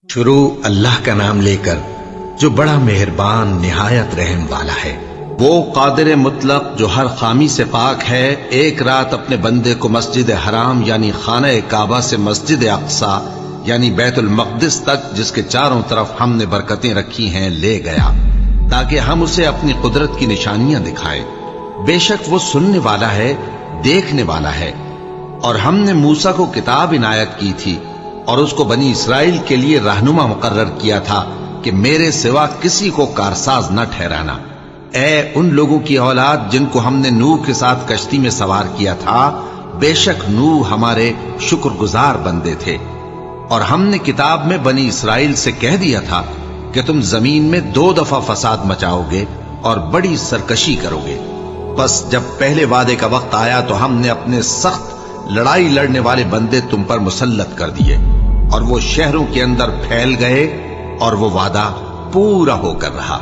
شروع اللہ کا نام لے کر جو بڑا مہربان نہایت رحم والا ہے۔ وہ قادر مطلق جو ہر خامی سے پاک ہے، ایک رات اپنے بندے کو مسجد حرام یعنی خانہ کعبہ سے مسجد اقصی یعنی بیت المقدس تک، جس کے چاروں طرف ہم نے برکتیں رکھی ہیں، لے گیا تاکہ ہم اسے اپنی قدرت کی نشانیاں دکھائیں۔ بے شک وہ سننے والا ہے، دیکھنے والا ہے۔ اور ہم نے موسیٰ کو کتاب عنایت کی تھی اور اس کو بنی اسرائیل کے لیے رہنما مقرر کیا تھا کہ میرے سوا کسی کو کارساز نہ ٹھہرانا۔ اے ان لوگوں کی اولاد جن کو ہم نے نوح کے ساتھ کشتی میں سوار کیا تھا، بے شک نوح ہمارے شکر گزار بندے تھے۔ اور ہم نے کتاب میں بنی اسرائیل سے کہہ دیا تھا کہ تم زمین میں 2 دفعہ فساد مچاؤ گے اور بڑی سرکشی کرو گے۔ بس جب پہلے وعدے کا وقت آیا تو ہم نے اپنے سخت لڑائی لڑنے والے بندے تم پر مسلط کر دیے، اور وہ شہروں کے اندر پھیل گئے، اور وہ وعدہ پورا ہو کر رہا۔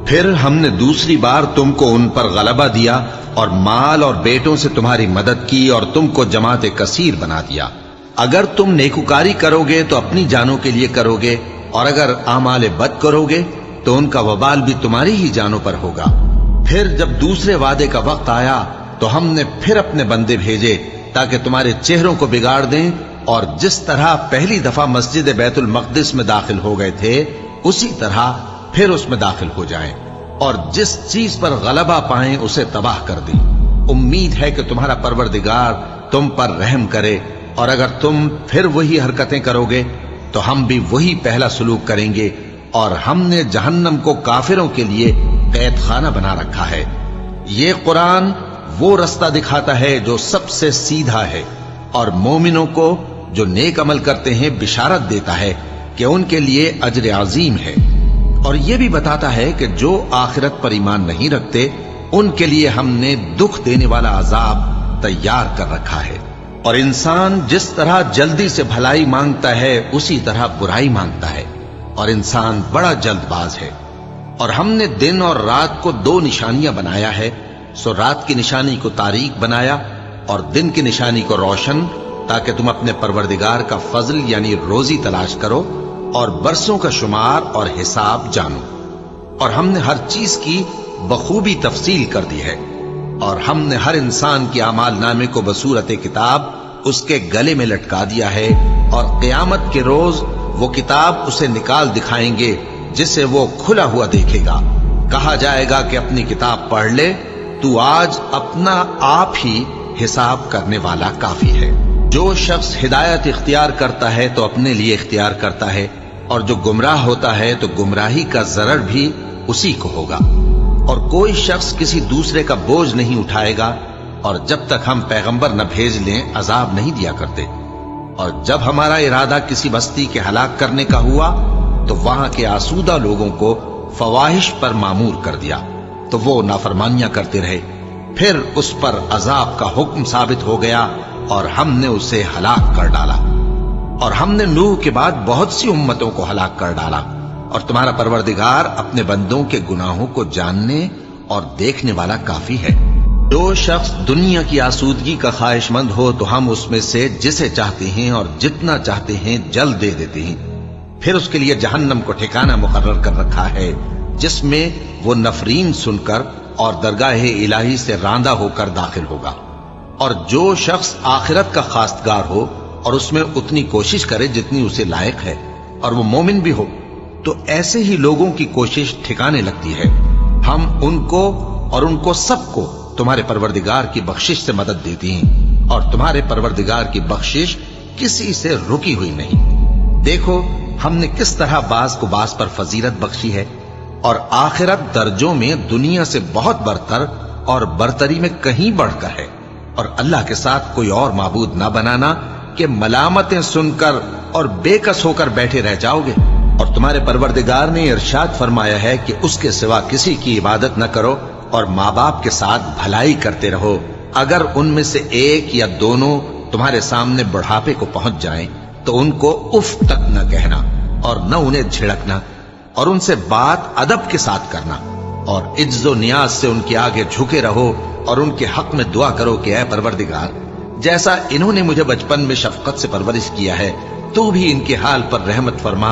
پھر ہم نے دوسری بار تم کو ان پر غلبہ دیا اور مال اور بیٹوں سے تمہاری مدد کی اور تم کو جماعت کثیر بنا دیا۔ اگر تم نیکوکاری کرو گے تو اپنی جانوں کے لیے کرو گے، اور اگر اعمال بد کرو گے تو ان کا وبال بھی تمہاری ہی جانوں پر ہوگا۔ پھر جب دوسرے وعدے کا وقت آیا تو ہم نے پھر اپنے بندے بھیجے تاکہ تمہارے چہروں کو بگاڑ دیں، اور جس طرح پہلی دفعہ مسجد بیت المقدس میں داخل ہو گئے تھے اسی طرح پھر اس میں داخل ہو جائیں، اور جس چیز پر غلبہ پائیں اسے تباہ کر دیں۔ امید ہے کہ تمہارا پروردگار تم پر رحم کرے، اور اگر تم پھر وہی حرکتیں کرو گے تو ہم بھی وہی پہلا سلوک کریں گے، اور ہم نے جہنم کو کافروں کے لیے قید خانہ بنا رکھا ہے۔ یہ قرآن وہ رستہ دکھاتا ہے جو سب سے سیدھا ہے، اور مومنوں کو جو نیک عمل کرتے ہیں بشارت دیتا ہے کہ ان کے لیے اجر عظیم ہے، اور یہ بھی بتاتا ہے کہ جو آخرت پر ایمان نہیں رکھتے ان کے لیے ہم نے دکھ دینے والا عذاب تیار کر رکھا ہے۔ اور انسان جس طرح جلدی سے بھلائی مانگتا ہے اسی طرح برائی مانگتا ہے، اور انسان بڑا جلد باز ہے۔ اور ہم نے دن اور رات کو 2 نشانیاں بنایا ہے، سو رات کی نشانی کو تاریک بنایا اور دن کی نشانی کو روشن، تاکہ تم اپنے پروردگار کا فضل یعنی روزی تلاش کرو اور برسوں کا شمار اور حساب جانو۔ اور ہم نے ہر چیز کی بخوبی تفصیل کر دی ہے، اور ہم نے ہر انسان کے اعمال نامے کو بصورت کتاب اس کے گلے میں لٹکا دیا ہے، اور قیامت کے روز وہ کتاب اسے نکال دکھائیں گے جسے وہ کھلا ہوا دیکھے گا۔ کہا جائے گا کہ اپنی کتاب پڑھ لے، تو آج اپنا آپ ہی حساب کرنے والا کافی ہے۔ جو شخص ہدایت اختیار کرتا ہے تو اپنے لیے اختیار کرتا ہے، اور جو گمراہ ہوتا ہے تو گمراہی کا ضرر بھی اسی کو ہوگا۔ اور کوئی شخص کسی دوسرے کا بوجھ نہیں اٹھائے گا، اور جب تک ہم پیغمبر نہ بھیج لیں عذاب نہیں دیا کرتے۔ اور جب ہمارا ارادہ کسی بستی کے ہلاک کرنے کا ہوا تو وہاں کے آسودہ لوگوں کو فواحش پر مامور کر دیا، تو وہ نافرمانیاں کرتے رہے۔ پھر اس پر عذاب کا حکم ثابت ہو گیا اور ہم نے اسے ہلاک کر ڈالا۔ اور ہم نے نوح کے بعد بہت سی امتوں کو ہلاک کر ڈالا، اور تمہارا پروردگار اپنے بندوں کے گناہوں کو جاننے اور دیکھنے والا کافی ہے۔ جو شخص دنیا کی آسودگی کا خواہش مند ہو تو ہم اس میں سے جسے چاہتے ہیں اور جتنا چاہتے ہیں جلد دے دیتے ہیں۔ پھر اس کے لیے جہنم کو ٹھکانہ مقرر کر رکھا ہے، جس میں وہ نفرین سن کر اور درگاہ الہی سے راندہ ہو کر داخل ہوگا۔ اور جو شخص آخرت کا خواستگار ہو اور اس میں اتنی کوشش کرے جتنی اسے لائق ہے، اور وہ مومن بھی ہو، تو ایسے ہی لوگوں کی کوشش ٹھکانے لگتی ہے۔ ہم ان کو اور ان کو سب کو تمہارے پروردگار کی بخشش سے مدد دیتی ہیں، اور تمہارے پروردگار کی بخشش کسی سے رکی ہوئی نہیں۔ دیکھو ہم نے کس طرح بعض کو بعض پر فضیلت بخشی ہے، اور آخرت درجوں میں دنیا سے بہت برتر اور برتری میں کہیں بڑھ کر ہے۔ اور اللہ کے ساتھ کوئی اور معبود نہ بنانا کہ ملامتیں سن کر اور بے کس ہو کر بیٹھے رہ جاؤ گے۔ اور تمہارے پروردگار نے ارشاد فرمایا ہے کہ اس کے سوا کسی کی عبادت نہ کرو، اور ماں باپ کے ساتھ بھلائی کرتے رہو۔ اگر ان میں سے ایک یا دونوں تمہارے سامنے بڑھاپے کو پہنچ جائیں تو ان کو اف تک نہ کہنا، اور نہ انہیں جھڑکنا، اور ان سے بات ادب کے ساتھ کرنا، اور عجز و نیاز سے ان کے آگے جھکے رہو، اور ان کے حق میں دعا کرو کہ اے پروردگار، جیسا انہوں نے مجھے بچپن میں شفقت سے پرورش کیا ہے تو بھی ان کے حال پر رحمت فرما،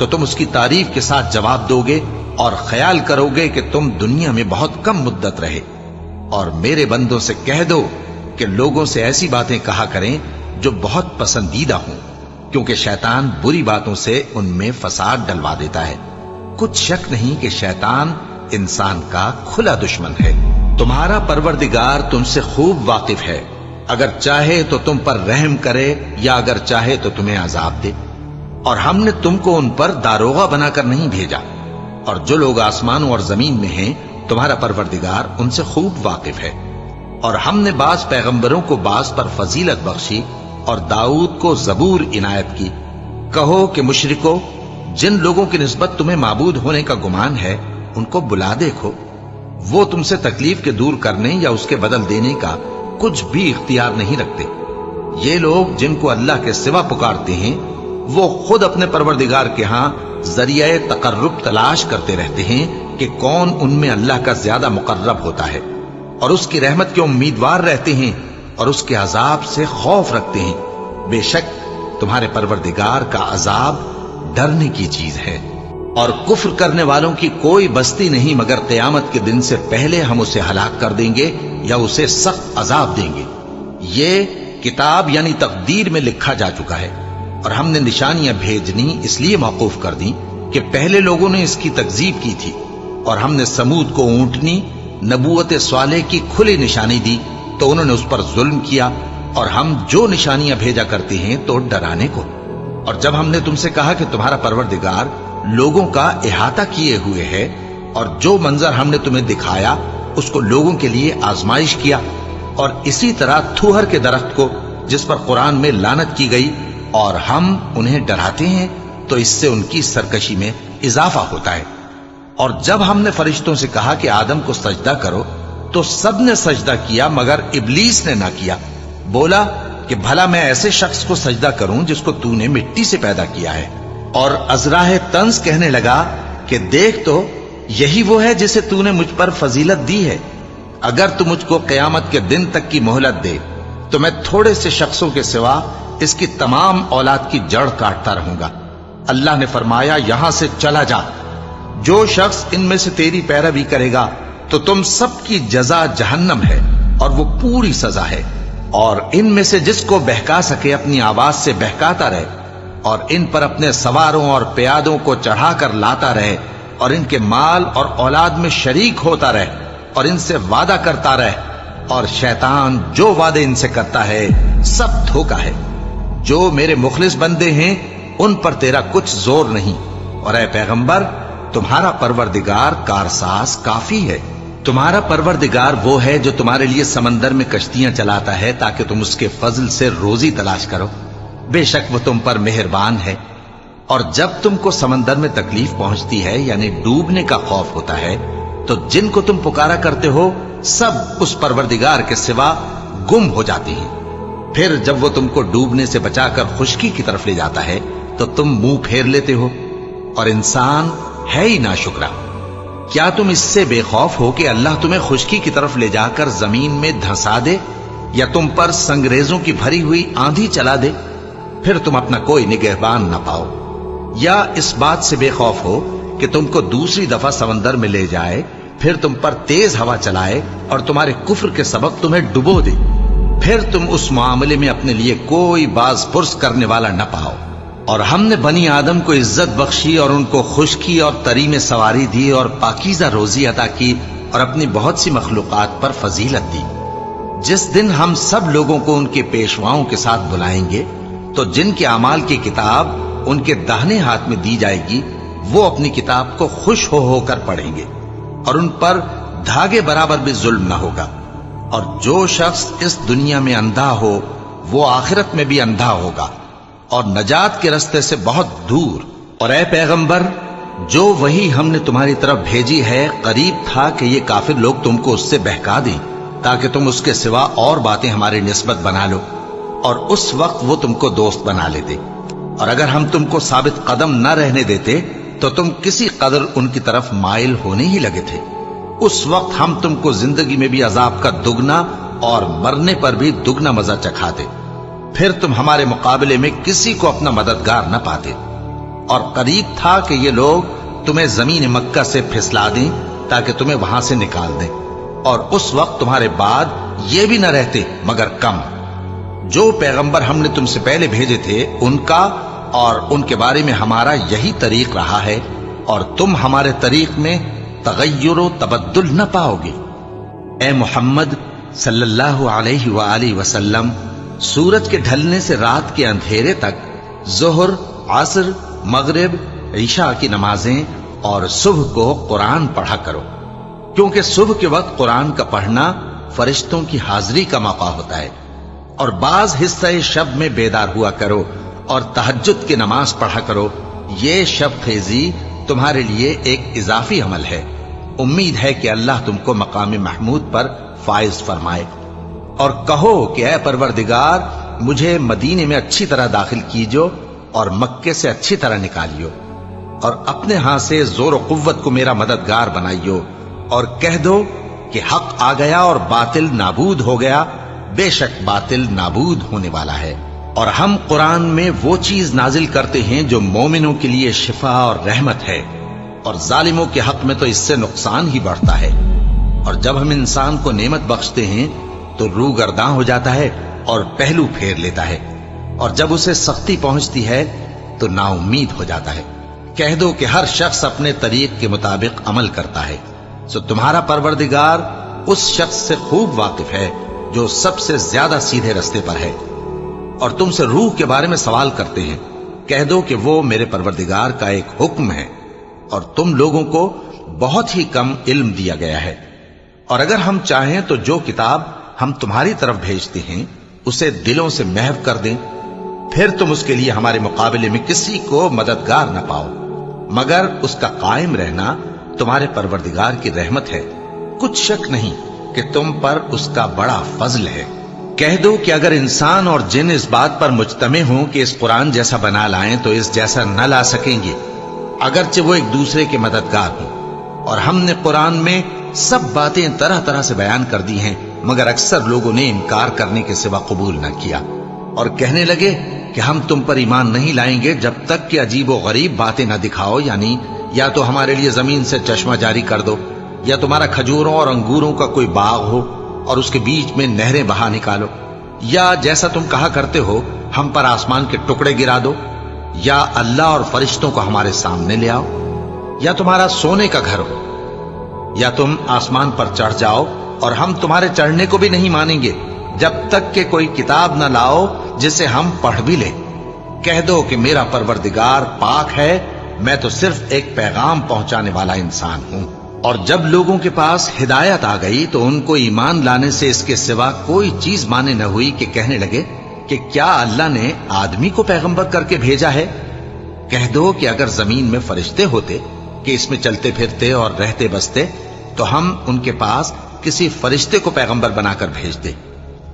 تو تم اس کی تعریف کے ساتھ جواب دو گے اور خیال کرو گے کہ تم دنیا میں بہت کم مدت رہے۔ اور میرے بندوں سے کہہ دو کہ لوگوں سے ایسی باتیں کہا کریں جو بہت پسندیدہ ہوں، کیونکہ شیطان بری باتوں سے ان میں فساد ڈلوا دیتا ہے۔ کچھ شک نہیں کہ شیطان انسان کا کھلا دشمن ہے۔ تمہارا پروردگار تم سے خوب واقف ہے، اگر چاہے تو تم پر رحم کرے یا اگر چاہے تو تمہیں عذاب دے۔ اور ہم نے تم کو ان پر داروغہ بنا کر نہیں بھیجا، اور جو لوگ آسمانوں اور زمین میں ہیں تمہارا پروردگار ان سے خوب واقف ہے۔ اور ہم نے بعض پیغمبروں کو بعض پر فضیلت بخشی اور داؤد کو زبور عنایت کی۔ کہو کہ مشرکو، جن لوگوں کی نسبت تمہیں معبود ہونے کا گمان ہے ان کو بلا دیکھو، وہ تم سے تکلیف کے دور کرنے یا اس کے بدل دینے کا کچھ بھی اختیار نہیں رکھتے۔ یہ لوگ جن کو اللہ کے سوا پکارتے ہیں وہ خود اپنے پروردگار کے ہاں ذریعہ تقرب تلاش کرتے رہتے ہیں کہ کون ان میں اللہ کا زیادہ مقرب ہوتا ہے، اور اس کی رحمت کے امیدوار رہتے ہیں اور اس کے عذاب سے خوف رکھتے ہیں۔ بے شک تمہارے پروردگار کا عذاب ڈرنے کی چیز ہے۔ اور کفر کرنے والوں کی کوئی بستی نہیں مگر قیامت کے دن سے پہلے ہم اسے ہلاک کر دیں گے یا اسے سخت عذاب دیں گے۔ یہ کتاب یعنی تقدیر میں لکھا جا چکا ہے، اور ہم نے نشانیاں بھیجنی اس لیے موقوف کر دیں کہ پہلے لوگوں نے اس کی تکذیب کی تھی، اور ہم نے سمود کو اونٹنی نبوت صالح کی کھلی نشانی دی تو انہوں نے اس پر ظلم کیا، اور ہم جو نشانیاں بھیجا کرتے ہیں تو ڈرانے کو۔ اور جب ہم نے تم سے کہا کہ تمہارا پروردگار لوگوں کا احاطہ کیے ہوئے ہے، اور جو منظر ہم نے تمہیں دکھایا اس کو لوگوں کے لیے آزمائش کیا، اور اسی طرح تھوہر کے درخت کو جس پر قرآن میں لعنت کی گئی، اور ہم انہیں ڈراتے ہیں تو اس سے ان کی سرکشی میں اضافہ ہوتا ہے۔ اور جب ہم نے فرشتوں سے کہا کہ آدم کو سجدہ کرو تو سب نے سجدہ کیا مگر ابلیس نے نہ کیا، بولا کہ بھلا میں ایسے شخص کو سجدہ کروں جس کو تو نے مٹی سے پیدا کیا ہے۔ اور ازراہ طنز کہنے لگا کہ دیکھ تو یہی وہ ہے جسے تو نے مجھ پر فضیلت دی ہے، اگر تو مجھ کو قیامت کے دن تک کی مہلت دے تو میں تھوڑے سے شخصوں کے سوا اس کی تمام اولاد کی جڑ کاٹتا رہوں گا۔ اللہ نے فرمایا یہاں سے چلا جا، جو شخص ان میں سے تیری پیروی کرے گا تو تم سب کی جزا جہنم ہے اور وہ پوری سزا ہے، اور ان میں سے جس کو بہکا سکے اپنی آواز سے بہکاتا رہے، اور ان پر اپنے سواروں اور پیادوں کو چڑھا کر لاتا رہے، اور ان کے مال اور اولاد میں شریک ہوتا رہے، اور ان سے وعدہ کرتا رہے، اور شیطان جو وعدے ان سے کرتا ہے سب دھوکا ہے۔ جو میرے مخلص بندے ہیں ان پر تیرا کچھ زور نہیں، اور اے پیغمبر تمہارا پروردگار کارساز کافی ہے۔ تمہارا پروردگار وہ ہے جو تمہارے لیے سمندر میں کشتیاں چلاتا ہے تاکہ تم اس کے فضل سے روزی تلاش کرو، بے شک وہ تم پر مہربان ہے۔ اور جب تم کو سمندر میں تکلیف پہنچتی ہے یعنی ڈوبنے کا خوف ہوتا ہے تو جن کو تم پکارا کرتے ہو سب اس پروردگار کے سوا گم ہو جاتے ہیں۔ پھر جب وہ تم کو ڈوبنے سے بچا کر خشکی کی طرف لے جاتا ہے تو تم منہ پھیر لیتے ہو، اور انسان ہے ہی ناشکرا۔ کیا تم اس سے بے خوف ہو کہ اللہ تمہیں خشکی کی طرف لے جا کر زمین میں دھنسا دے یا تم پر سنگریزوں کی بھری ہوئی آندھی چلا دے، پھر تم اپنا کوئی نگہبان نہ پاؤ؟ یا اس بات سے بے خوف ہو کہ تم کو دوسری دفعہ سمندر میں لے جائے، پھر تم پر تیز ہوا چلائے اور تمہارے کفر کے سبب تمہیں ڈبو دے، پھر تم اس معاملے میں اپنے لیے کوئی باز پرس کرنے والا نہ پاؤ؟ اور ہم نے بنی آدم کو عزت بخشی اور ان کو خشکی اور تری میں سواری دی اور پاکیزہ روزی عطا کی اور اپنی بہت سی مخلوقات پر فضیلت دی۔ جس دن ہم سب لوگوں کو ان کے پیشواؤں کے ساتھ بلائیں گے تو جن کے اعمال کی کتاب ان کے داہنے ہاتھ میں دی جائے گی وہ اپنی کتاب کو خوش ہو کر پڑھیں گے، اور ان پر دھاگے برابر بھی ظلم نہ ہوگا۔ اور جو شخص اس دنیا میں اندھا ہو وہ آخرت میں بھی اندھا ہوگا اور نجات کے رستے سے بہت دور۔ اور اے پیغمبر جو وہی ہم نے تمہاری طرف بھیجی ہے قریب تھا کہ یہ کافر لوگ تم کو اس سے بہکا دیں تاکہ تم اس کے سوا اور باتیں ہماری نسبت بنا لو، اور اس وقت وہ تم کو دوست بنا لیتے۔ اور اگر ہم تم کو ثابت قدم نہ رہنے دیتے تو تم کسی قدر ان کی طرف مائل ہونے ہی لگے تھے۔ اس وقت ہم تم کو زندگی میں بھی عذاب کا دگنا اور مرنے پر بھی دگنا مزہ چکھاتے، پھر تم ہمارے مقابلے میں کسی کو اپنا مددگار نہ پاتے۔ اور قریب تھا کہ یہ لوگ تمہیں زمین مکہ سے پھسلا دیں تاکہ تمہیں وہاں سے نکال دیں، اور اس وقت تمہارے بعد یہ بھی نہ رہتے مگر کم۔ جو پیغمبر ہم نے تم سے پہلے بھیجے تھے ان کا اور ان کے بارے میں ہمارا یہی طریق رہا ہے، اور تم ہمارے طریق میں تغیر و تبدل نہ پاؤ گے۔ اے محمد صلی اللہ علیہ وآلہ وسلم، سورج کے ڈھلنے سے رات کے اندھیرے تک ظہر، عصر، مغرب، عشاء کی نمازیں اور صبح کو قرآن پڑھا کرو، کیونکہ صبح کے وقت قرآن کا پڑھنا فرشتوں کی حاضری کا موقع ہوتا ہے، اور بعض حصہ شب میں بیدار ہوا کرو اور تہجد کی نماز پڑھا کرو۔ یہ شب خیزی تمہارے لیے ایک اضافی عمل ہے، امید ہے کہ اللہ تم کو مقام محمود پر فائز فرمائے۔ اور کہو کہ اے پروردگار، مجھے مدینے میں اچھی طرح داخل کیجو اور مکے سے اچھی طرح نکالیو، اور اپنے ہاں سے زور و قوت کو میرا مددگار بنائیو، اور کہہ دو کہ حق آ گیا اور باطل نابود ہو گیا، بے شک باطل نابود ہونے والا ہے۔ اور ہم قرآن میں وہ چیز نازل کرتے ہیں جو مومنوں کے لیے شفا اور رحمت ہے، اور ظالموں کے حق میں تو اس سے نقصان ہی بڑھتا ہے۔ اور جب ہم انسان کو نعمت بخشتے ہیں تو روح گرداں ہو جاتا ہے اور پہلو پھیر لیتا ہے، اور جب اسے سختی پہنچتی ہے تو نا امید ہو جاتا ہے۔ کہہ دو کہ ہر شخص اپنے طریق کے مطابق عمل کرتا ہے، سو تمہارا پروردگار اس شخص سے خوب واقف ہے جو سب سے زیادہ سیدھے رستے پر ہے۔ اور تم سے روح کے بارے میں سوال کرتے ہیں، کہہ دو کہ وہ میرے پروردگار کا ایک حکم ہے، اور تم لوگوں کو بہت ہی کم علم دیا گیا ہے۔ اور اگر ہم چاہیں تو جو کتاب ہم تمہاری طرف بھیجتے ہیں اسے دلوں سے محو کر دیں، پھر تم اس کے لیے ہمارے مقابلے میں کسی کو مددگار نہ پاؤ، مگر اس کا قائم رہنا تمہارے پروردگار کی رحمت ہے، کچھ شک نہیں کہ تم پر اس کا بڑا فضل ہے۔ کہہ دو کہ اگر انسان اور جن اس بات پر مجتمع ہوں کہ اس قرآن جیسا بنا لائیں تو اس جیسا نہ لا سکیں گے، اگرچہ وہ ایک دوسرے کے مددگار ہوں۔ اور ہم نے قرآن میں سب باتیں طرح طرح سے بیان کر دی ہیں، مگر اکثر لوگوں نے انکار کرنے کے سوا قبول نہ کیا، اور کہنے لگے کہ ہم تم پر ایمان نہیں لائیں گے جب تک کہ عجیب و غریب باتیں نہ دکھاؤ، یعنی یا تو ہمارے لیے زمین سے چشمہ جاری کر دو، یا تمہارا کھجوروں اور انگوروں کا کوئی باغ ہو اور اس کے بیچ میں نہریں بہا نکالو، یا جیسا تم کہا کرتے ہو ہم پر آسمان کے ٹکڑے گرا دو، یا اللہ اور فرشتوں کو ہمارے سامنے لے آؤ، یا تمہارا سونے کا گھر ہو، یا تم آسمان پر چڑھ جاؤ اور ہم تمہارے چڑھنے کو بھی نہیں مانیں گے جب تک کہ کوئی کتاب نہ لاؤ جسے ہم پڑھ بھی لیں۔ کہہ دو کہ میرا پروردگار پاک ہے، میں تو صرف ایک پیغام پہنچانے والا انسان ہوں۔ اور جب لوگوں کے پاس ہدایت آ گئی تو ان کو ایمان لانے سے اس کے سوا کوئی چیز مانے نہ ہوئی کہ کہنے لگے کہ کیا اللہ نے آدمی کو پیغمبر کر کے بھیجا ہے؟ کہہ دو کہ اگر زمین میں فرشتے ہوتے کہ اس میں چلتے پھرتے اور رہتے بستے تو ہم ان کے پاس کسی فرشتے کو پیغمبر بنا کر بھیجتے۔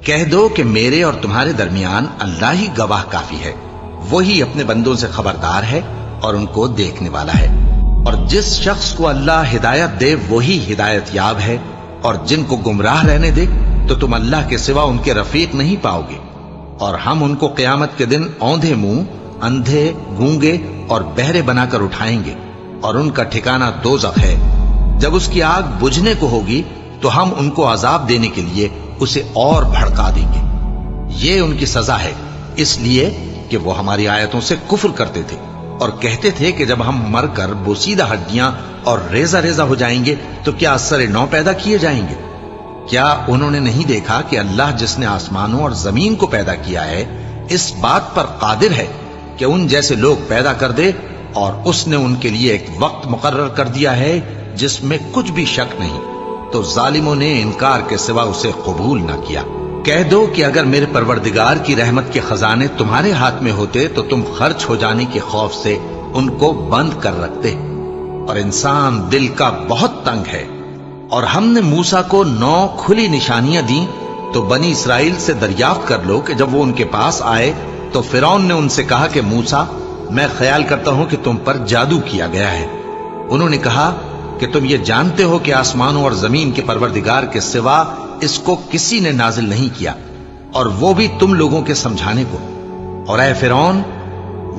کہہ دو کہ میرے اور تمہارے درمیان اللہ ہی گواہ کافی ہے، وہی اپنے بندوں سے خبردار ہے اور ان کو دیکھنے والا ہے۔ اور جس شخص کو اللہ ہدایت دے وہی ہدایت یاب ہے، اور جن کو گمراہ رہنے دے تو تم اللہ کے سوا ان کے رفیق نہیں پاؤ گے۔ اور ہم ان کو قیامت کے دن اوندھے منہ، اندھے، گونگے اور بہرے بنا کر اٹھائیں گے، اور ان کا ٹھکانہ دوزخ ہے۔ جب اس کی آگ بجھنے کو ہوگی تو ہم ان کو عذاب دینے کے لیے اسے اور بھڑکا دیں گے۔ یہ ان کی سزا ہے، اس لیے کہ وہ ہماری آیتوں سے کفر کرتے تھے اور کہتے تھے کہ جب ہم مر کر بوسیدہ ہڈیاں اور ریزہ ریزہ ہو جائیں گے تو کیا اثر نو پیدا کیے جائیں گے؟ کیا انہوں نے نہیں دیکھا کہ اللہ جس نے آسمانوں اور زمین کو پیدا کیا ہے اس بات پر قادر ہے کہ ان جیسے لوگ پیدا کر دے، اور اس نے ان کے لیے ایک وقت مقرر کر دیا ہے جس میں کچھ بھی شک نہیں، تو ظالموں نے انکار کے سوا اسے قبول نہ کیا۔ کہہ دو کہ اگر میرے پروردگار کی رحمت کے خزانے تمہارے ہاتھ میں ہوتے تو تم خرچ ہو جانے کے خوف سے ان کو بند کر رکھتے، اور انسان دل کا بہت تنگ ہے۔ اور ہم نے موسیٰ کو 9 کھلی نشانیاں دیں تو بنی اسرائیل سے دریافت کر لو کہ جب وہ ان کے پاس آئے تو فرعون نے ان سے کہا کہ موسیٰ، میں خیال کرتا ہوں کہ تم پر جادو کیا گیا ہے۔ انہوں نے کہا کہ تم یہ جانتے ہو کہ آسمانوں اور زمین کے پروردگار کے سوا اس کو کسی نے نازل نہیں کیا، اور وہ بھی تم لوگوں کے سمجھانے کو۔ اور اے فرعون،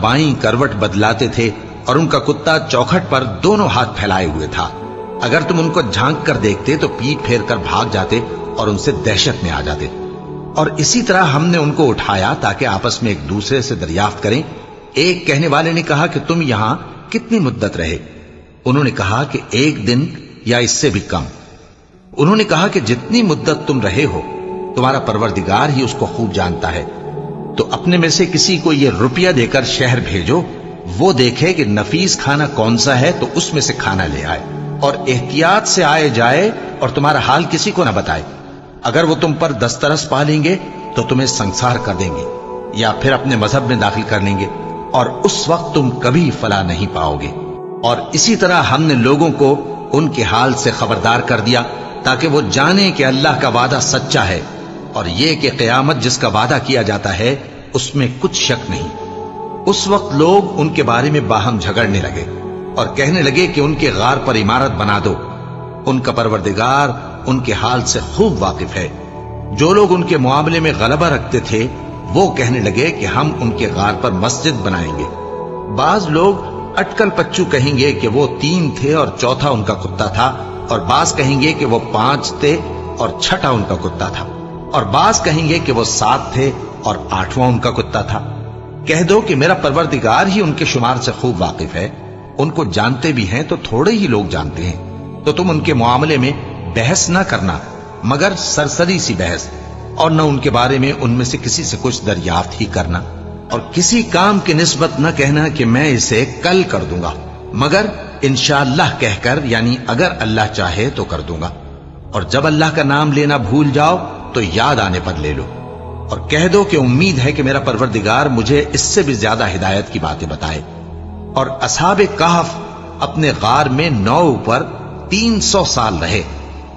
بائیں کروٹ بدلاتے تھے اور ان کا کتا چوکھٹ پر دونوں ہاتھ پھیلائے ہوئے تھا۔ اگر تم ان کو جھانک کر دیکھتے تو پیٹ پھیر کر بھاگ جاتے اور ان سے دہشت میں آ جاتے۔ اور اسی طرح ہم نے ان کو اٹھایا تاکہ آپس میں ایک دوسرے سے دریافت کریں۔ ایک کہنے والے نے کہا کہ تم یہاں کتنی مدت رہے؟ انہوں نے کہا کہ 1 دن یا اس سے بھی کم۔ انہوں نے کہا کہ جتنی مدت تم رہے ہو تمہارا پروردگار ہی اس کو خوب جانتا ہے، تو اپنے میں سے کسی کو یہ روپیہ دے کر شہر بھیجو، وہ دیکھے کہ نفیس کھانا کون سا ہے تو اس میں سے کھانا لے آئے، اور احتیاط سے آئے جائے اور تمہارا حال کسی کو نہ بتائے۔ اگر وہ تم پر دسترس پا لیں گے تو تمہیں سنسار کر دیں گے یا پھر اپنے مذہب میں داخل کر لیں گے، اور اس وقت تم کبھی فلاح نہیں پاؤ گے۔ اور اسی طرح ہم نے لوگوں کو ان کے حال سے خبردار کر دیا تاکہ وہ جانیں کہ اللہ کا وعدہ سچا ہے، اور یہ کہ قیامت جس کا وعدہ کیا جاتا ہے اس میں کچھ شک نہیں۔ اس وقت لوگ ان کے بارے میں باہم جھگڑنے لگے اور کہنے لگے کہ ان کے غار پر عمارت بنا دو۔ ان کا پروردگار ان کے حال سے خوب واقف ہے۔ جو لوگ ان کے معاملے میں غلبہ رکھتے تھے وہ کہنے لگے کہ ہم ان کے غار پر مسجد بنائیں گے۔ بعض لوگ اٹکل پچو کہیں گے کہ وہ 3 تھے اور چوتھا ان کا کتا تھا، اور بعض کہیں گے کہ وہ 5 تھے اور چھٹا ان کا کتا تھا، اور بعض کہیں گے کہ وہ 7 تھے اور 8واں ان کا کتا تھا۔ کہہ دو کہ میرا پروردگار ہی ان کے شمار سے خوب واقف ہے، ان کو جانتے بھی ہیں تو تھوڑے ہی لوگ جانتے ہیں۔ تو تم ان کے معاملے میں بحث نہ کرنا مگر سرسری سی بحث، اور نہ ان کے بارے میں ان میں سے کسی سے کچھ دریافت ہی کرنا، اور کسی کام کی نسبت نہ کہنا کہ میں اسے کل کر دوں گا، مگر انشاءاللہ کہہ کر، یعنی اگر اللہ چاہے تو کر دوں گا۔ اور جب اللہ کا نام لینا بھول جاؤ تو یاد آنے پر لے لو، اور کہہ دو کہ امید ہے کہ میرا پروردگار مجھے اس سے بھی زیادہ ہدایت کی باتیں بتائے۔ اور اصحاب کہف اپنے غار میں 9 پر 300 سال رہے۔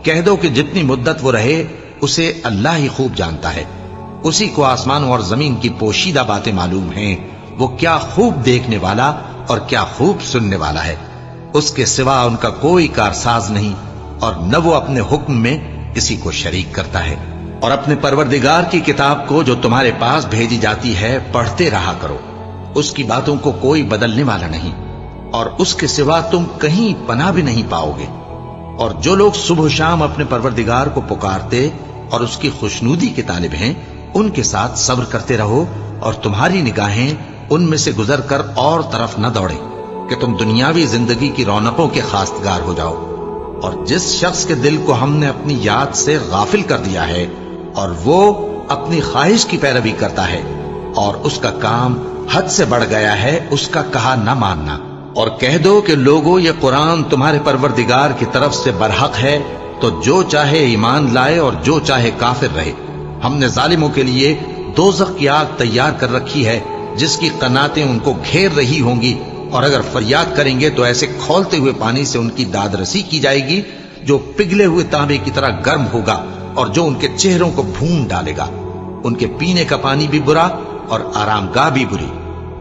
کہہ دو کہ جتنی مدت وہ رہے اسے اللہ ہی خوب جانتا ہے، اسی کو آسمانوں اور زمین کی پوشیدہ باتیں معلوم ہیں، وہ کیا خوب دیکھنے والا اور کیا خوب سننے والا ہے۔ اس کے سوا ان کا کوئی کارساز نہیں، اور نہ وہ اپنے حکم میں کسی کو شریک کرتا ہے۔ اور اپنے پروردگار کی کتاب کو جو تمہارے پاس بھیجی جاتی ہے پڑھتے رہا کرو، اس کی باتوں کو کوئی بدلنے والا نہیں، اور اس کے سوا تم کہیں پناہ بھی نہیں پاؤ گے۔ اور جو لوگ صبح و شام اپنے پروردگار کو پکارتے اور اس کی خوشنودی کے طالب ہیں، ان کے ساتھ صبر کرتے رہو، اور تمہاری نگاہیں ان میں سے گزر کر اور طرف نہ دوڑیں کہ تم دنیاوی زندگی کی رونقوں کے خواستگار ہو جاؤ۔ اور جس شخص کے دل کو ہم نے اپنی یاد سے غافل کر دیا ہے اور وہ اپنی خواہش کی پیروی کرتا ہے اور اس کا کام حد سے بڑھ گیا ہے، اس کا کہا نہ ماننا، اور کہہ دو کہ لوگو یہ قرآن تمہارے پروردگار کی طرف سے برحق ہے، تو جو چاہے ایمان لائے اور جو چاہے کافر رہے۔ ہم نے ظالموں کے لیے دوزخ کی آگ تیار کر رکھی ہے جس کی قناتیں ان کو گھیر رہی ہوں گی، اور اگر فریاد کریں گے تو ایسے کھولتے ہوئے پانی سے ان کی داد رسی کی جائے گی جو پگھلے ہوئے تانبے کی طرح گرم ہوگا اور جو ان کے چہروں کو بھون ڈالے گا۔ ان کے پینے کا پانی بھی برا اور آرام گاہ بھی بری۔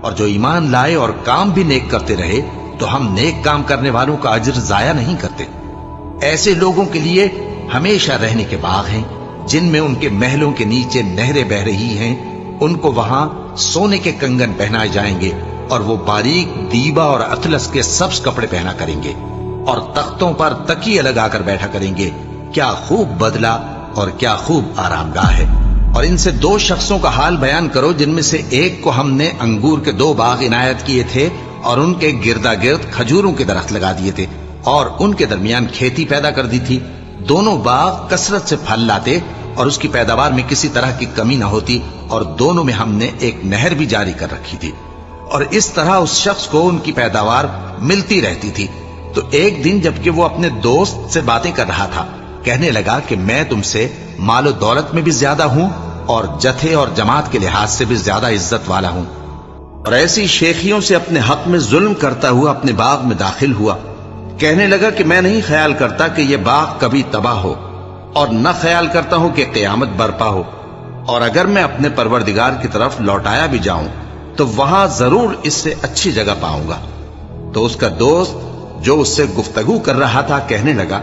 اور جو ایمان لائے اور کام بھی نیک کرتے رہے تو ہم نیک کام کرنے والوں کا اجر ضائع نہیں کرتے۔ ایسے لوگوں کے لیے ہمیشہ رہنے کے باغ ہیں جن میں ان کے محلوں کے نیچے نہریں بہ رہی ہیں، ان کو وہاں سونے کے کنگن پہنائے جائیں گے، اور وہ باریک دیبا اور اطلس کے سبز کپڑے پہنا کریں گے، اور تختوں پر تکیے لگا کر بیٹھا کریں گے۔ کیا خوب بدلہ اور کیا خوب آرام گاہ ہے۔ اور ان سے 2 شخصوں کا حال بیان کرو جن میں سے ایک کو ہم نے انگور کے 2 باغ عنایت کیے تھے اور ان کے گردا گرد کھجوروں کے درخت لگا دیے تھے اور ان کے درمیان کھیتی پیدا کر دی تھی۔ دونوں باغ کثرت سے پھل لاتے اور اس کی پیداوار میں کسی طرح کی کمی نہ ہوتی، اور دونوں میں ہم نے ایک نہر بھی جاری کر رکھی تھی، اور اس طرح اس شخص کو ان کی پیداوار ملتی رہتی تھی۔ تو ایک دن جبکہ وہ اپنے دوست سے باتیں کر رہا تھا، کہنے لگا کہ میں تم سے مال و دولت میں بھی زیادہ ہوں اور جتھے اور جماعت کے لحاظ سے بھی زیادہ عزت والا ہوں، اور ایسی شیخیوں سے اپنے حق میں ظلم کرتا ہوا اپنے باغ میں داخل ہوا۔ کہنے لگا کہ میں نہیں خیال کرتا کہ یہ باغ کبھی تباہ ہو، اور نہ خیال کرتا ہوں کہ قیامت برپا ہو، اور اگر میں اپنے پروردگار کی طرف لوٹایا بھی جاؤں تو وہاں ضرور اس سے اچھی جگہ پاؤں گا۔ تو اس کا دوست جو اس سے گفتگو کر رہا تھا کہنے لگا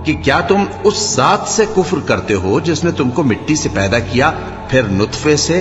کہ کیا تم اس ذات سے کفر کرتے ہو جس نے تم کو مٹی سے پیدا کیا، پھر نطفے سے،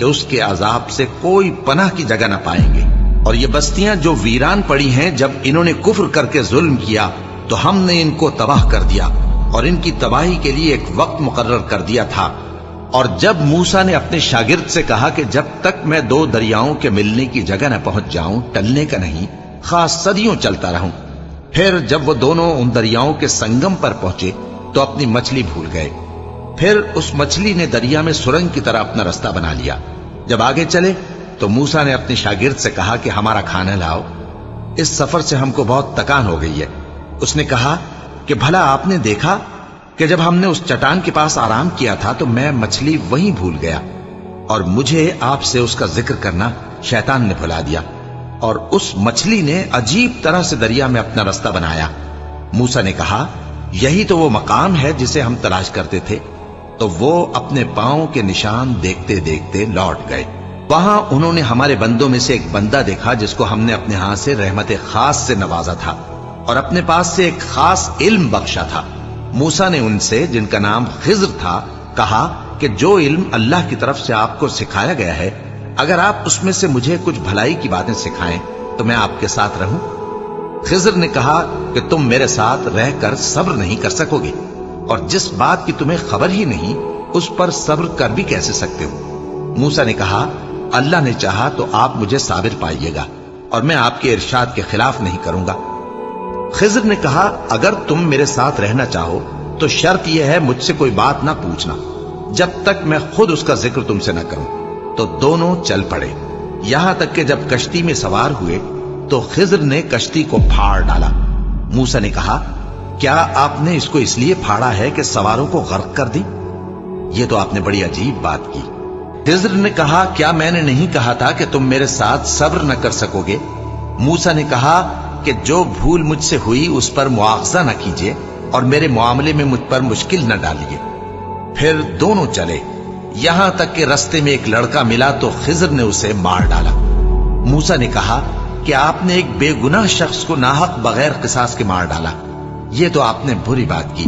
کہ اس کے عذاب سے کوئی پناہ کی جگہ نہ پائیں گے۔ اور یہ بستیاں جو ویران پڑی ہیں، جب انہوں نے کفر کر کے ظلم کیا تو ہم نے ان کو تباہ کر دیا اور ان کی تباہی کے لیے ایک وقت مقرر کر دیا تھا۔ اور جب موسیٰ نے اپنے شاگرد سے کہا کہ جب تک میں دو دریاؤں کے ملنے کی جگہ نہ پہنچ جاؤں ٹلنے کا نہیں، خاص صدیوں چلتا رہوں، پھر جب وہ دونوں ان دریاؤں کے سنگم پر پہنچے تو اپنی مچھلی بھول گئے۔ پھر اس مچھلی نے دریا میں سرنگ کی طرح اپنا رستہ بنا لیا۔ جب آگے چلے تو موسیٰ نے اپنے شاگرد سے کہا کہ ہمارا کھانا لاؤ، اس سفر سے ہم کو بہت تکان ہو گئی ہے۔ اس نے کہا کہ بھلا آپ نے دیکھا کہ جب ہم نے اس چٹان کے پاس آرام کیا تھا تو میں مچھلی وہیں بھول گیا، اور مجھے آپ سے اس کا ذکر کرنا شیطان نے بھلا دیا، اور اس مچھلی نے عجیب طرح سے دریا میں اپنا رستہ بنایا۔ موسیٰ نے کہا یہی تو وہ مقام ہے جسے ہم تلاش کرتے تھے۔ تو وہ اپنے پاؤں کے نشان دیکھتے دیکھتے لوٹ گئے۔ وہاں انہوں نے ہمارے بندوں میں سے ایک بندہ دیکھا جس کو ہم نے اپنے ہاں سے رحمت خاص سے نوازا تھا اور اپنے پاس سے ایک خاص علم بخشا تھا۔ موسیٰ نے ان سے، جن کا نام خضر تھا، کہا کہ جو علم اللہ کی طرف سے آپ کو سکھایا گیا ہے، اگر آپ اس میں سے مجھے کچھ بھلائی کی باتیں سکھائیں تو میں آپ کے ساتھ رہوں۔ خضر نے کہا کہ تم میرے ساتھ رہ کر صبر نہیں کر سکو گے، اور جس بات کی تمہیں خبر ہی نہیں اس پر صبر کر بھی کیسے سکتے ہو؟ موسیٰ نے کہا اللہ نے چاہا تو آپ مجھے صابر پائیے گا اور میں آپ کے ارشاد کے خلاف نہیں کروں گا۔ خضر نے کہا اگر تم میرے ساتھ رہنا چاہو تو شرط یہ ہے مجھ سے کوئی بات نہ پوچھنا جب تک میں خود اس کا ذکر تم سے نہ کروں۔ تو دونوں چل پڑے، یہاں تک کہ جب کشتی میں سوار ہوئے تو خضر نے کشتی کو پھاڑ ڈالا۔ موسیٰ نے کہا کیا آپ نے اس کو اس لیے پھاڑا ہے کہ سواروں کو غرق کر دی؟ یہ تو آپ نے بڑی عجیب بات کی۔ خضر نے کہا کیا میں نے نہیں کہا تھا کہ تم میرے ساتھ صبر نہ کر سکو گے؟ موسیٰ نے کہا کہ جو بھول مجھ سے ہوئی اس پر مواخذہ نہ کیجیے اور میرے معاملے میں مجھ پر مشکل نہ ڈالیے۔ پھر دونوں چلے، یہاں تک کہ رستے میں ایک لڑکا ملا تو خضر نے اسے مار ڈالا۔ موسیٰ نے کہا کہ آپ نے ایک بے گناہ شخص کو ناحق بغیر قصاص کے مار ڈالا، یہ تو آپ نے بری بات کی۔